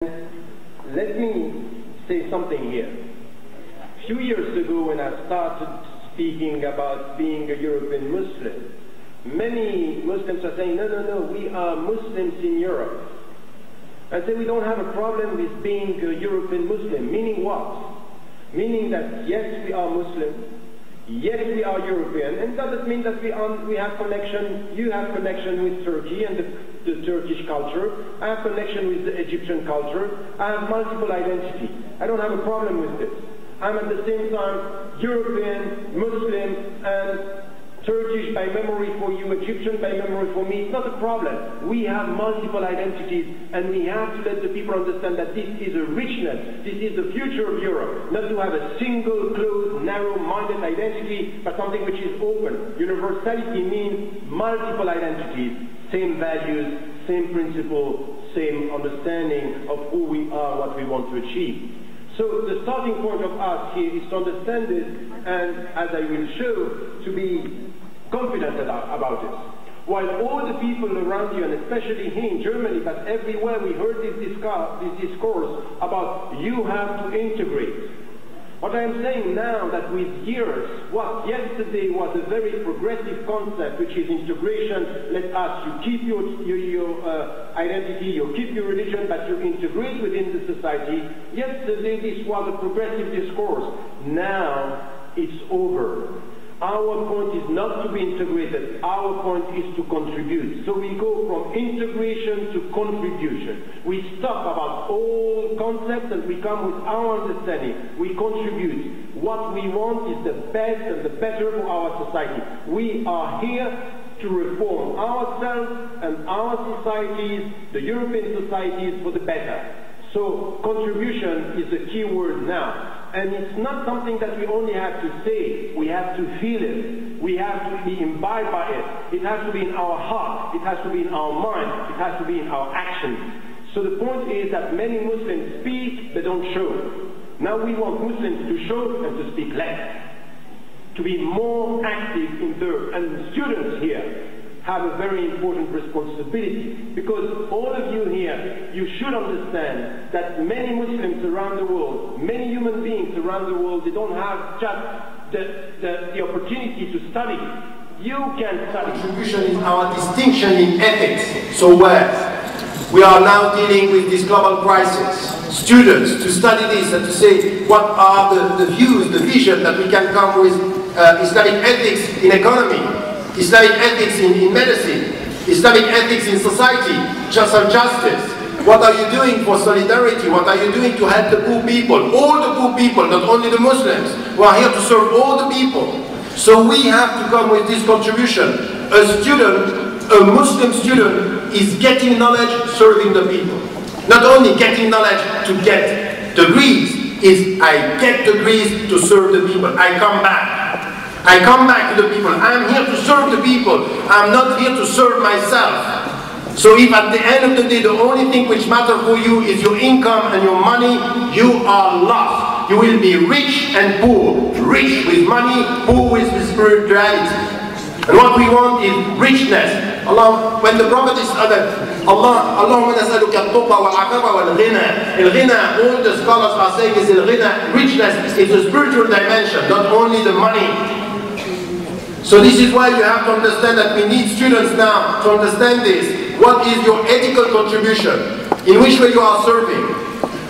Let me say something here. A few years ago, when I started speaking about being a European Muslim, many Muslims are saying, no, we are Muslims in Europe. I say we don't have a problem with being a European Muslim. Meaning what? Meaning that yes, we are Muslim, yes, we are European, and does it mean that we have connection, you have connection with Turkey and the Turkish culture, I have connection with the Egyptian culture, I have multiple identity. I don't have a problem with this. I'm at the same time European, Muslim, and Turkish by memory for you, Egyptian by memory for me. It's not a problem. We have multiple identities, and we have to let the people understand that this is a richness, this is the future of Europe, not to have a single, closed, narrow-minded identity, but something which is open. Universality means multiple identities, same values, same principle, same understanding of who we are, what we want to achieve. So the starting point of us here is to understand this, and as I will show, to be confident about it. While all the people around you, and especially here in Germany, but everywhere we heard this discourse about you have to integrate. What I am saying now that with years, what yesterday was a very progressive concept, which is integration, let us, you keep your identity, you keep your religion, but you integrate within the society. Yesterday this was a progressive discourse. Now it's over. Our point is not to be integrated, our point is to contribute. So we go from integration to contribution. We stop about all concepts and we come with our understanding. We contribute. What we want is the best and the better for our society. We are here to reform ourselves and our societies, the European societies, for the better. So contribution is the key word now. And it's not something that we only have to say, we have to feel it. We have to be imbibed by it. It has to be in our heart, it has to be in our mind, it has to be in our actions. So the point is that many Muslims speak, they don't show. Now we want Muslims to show and to speak less. To be more active in there. And students here have a very important responsibility, because all of you here, you should understand that many Muslims around the world, many human beings around the world, they don't have just the opportunity to study. You can study. Contribution is our distinction in ethics. So we are now dealing with this global crisis. Students to study this and to say what are the views, the vision that we can come with Islamic ethics in economy, Islamic ethics in medicine, Islamic ethics in society, social justice. What are you doing for solidarity? What are you doing to help the poor people? All the poor people, not only the Muslims. We are here to serve all the people. So we have to come with this contribution. A student, a Muslim student, is getting knowledge, serving the people. Not only getting knowledge to get degrees, is I get degrees to serve the people. I come back. I come back to the people. I'm here to serve the people. I'm not here to serve myself. So if at the end of the day the only thing which matters for you is your income and your money, you are lost. You will be rich and poor. Rich with money, poor with spirituality. And what we want is richness. Allah, when the Prophet is Allahumma nas'aluka at-tuqa wal-'afafa wal-ghina. Al-ghina, all the scholars are saying is al-ghina, richness is a spiritual dimension, not only the money. So this is why you have to understand that we need students now to understand this. What is your ethical contribution? In which way you are serving?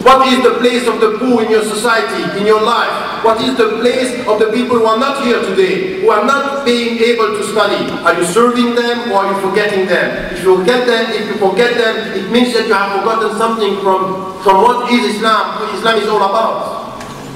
What is the place of the poor in your society, in your life? What is the place of the people who are not here today, who are not being able to study? Are you serving them or are you forgetting them? If you forget them, it means that you have forgotten something from what is Islam, what Islam is all about.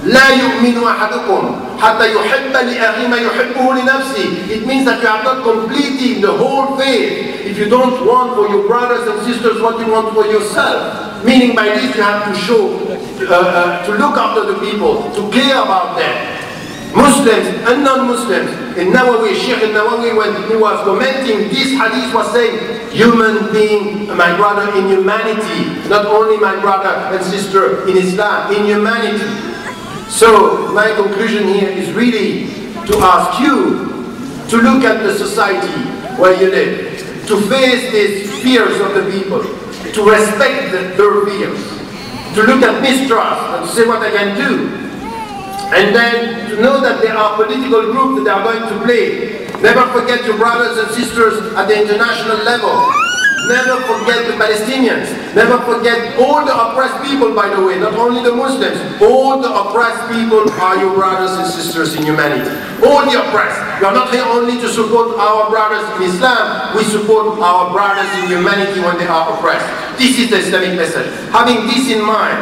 لا يؤمن أحدكم حتى يحب لأخيه ما يحبه لنفسه. It means that you have not completed the whole faith if you don't want for your brothers and sisters what you want for yourself. Meaning by this you have to show, to look after the people, to care about them. Muslims and non-Muslims. In Nawawi, Sheikh Nawawi, when he was commenting this hadith, was saying, human being, my brother in humanity, not only my brother and sister in Islam, in humanity. So my conclusion here is really to ask you to look at the society where you live, to face these fears of the people, to respect their fears, to look at mistrust and to say what I can do. And then to know that there are political groups that are going to play. Never forget your brothers and sisters at the international level. Never forget the Palestinians. Never forget all the oppressed people, by the way, not only the Muslims. All the oppressed people are your brothers and sisters in humanity. All the oppressed. We are not here only to support our brothers in Islam, we support our brothers in humanity when they are oppressed. This is the Islamic message. Having this in mind,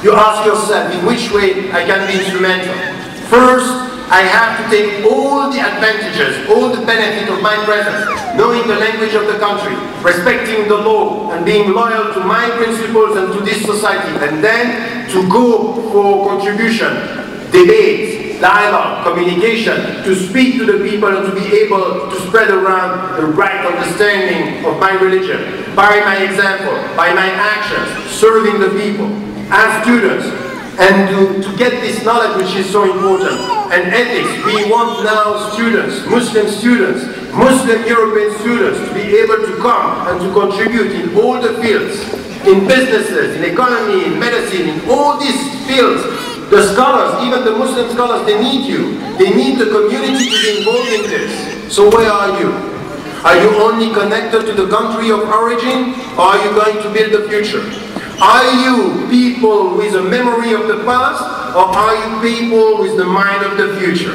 you ask yourself in which way I can be instrumental. First, I have to take all the advantages, all the benefit of my presence, knowing the language of the country, respecting the law, and being loyal to my principles and to this society, and then to go for contribution, debates, dialogue, communication, to speak to the people and to be able to spread around the right understanding of my religion, by my example, by my actions, serving the people, as students, and to get this knowledge which is so important. And ethics, we want now students, Muslim European students, to be able to come and to contribute in all the fields, in businesses, in economy, in medicine, in all these fields. The scholars, even the Muslim scholars, they need you. They need the community to be involved in this. So where are you? Are you only connected to the country of origin, or are you going to build the future? Are you people with a memory of the past, or are you people with the mind of the future?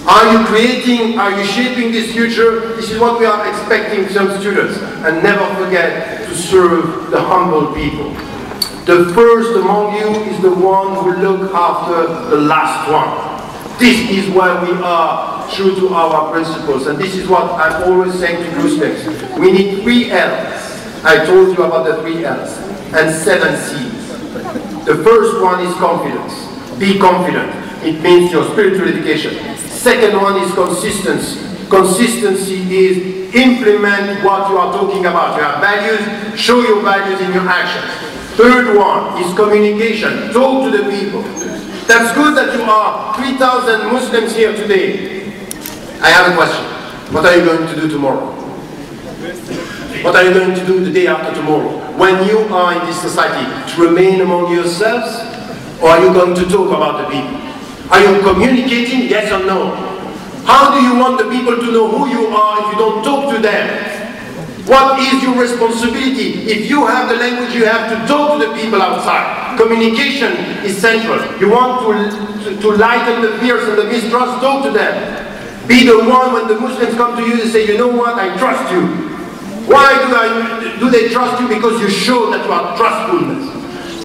Are you creating, are you shaping this future? This is what we are expecting from students. And never forget to serve the humble people. The first among you is the one who look after the last one. This is where we are true to our principles. And this is what I'm always saying to Muslims. We need 3 L's. I told you about the 3 L's and 7 C's. The first one is confidence. Be confident. It means your spiritual education. Second one is consistency. Consistency is implement what you are talking about. You have values, show your values in your actions. Third one is communication. Talk to the people. That's good that you are 3,000 Muslims here today. I have a question. What are you going to do tomorrow? What are you going to do the day after tomorrow? When you are in this society, to remain among yourselves, or are you going to talk about the people? Are you communicating, yes or no? How do you want the people to know who you are if you don't talk to them? What is your responsibility? If you have the language, you have to talk to the people outside. Communication is central. You want to lighten the fears and the mistrust, talk to them. Be the one when the Muslims come to you and say, you know what, I trust you. Why do they trust you? Because you show that you are trustfulness.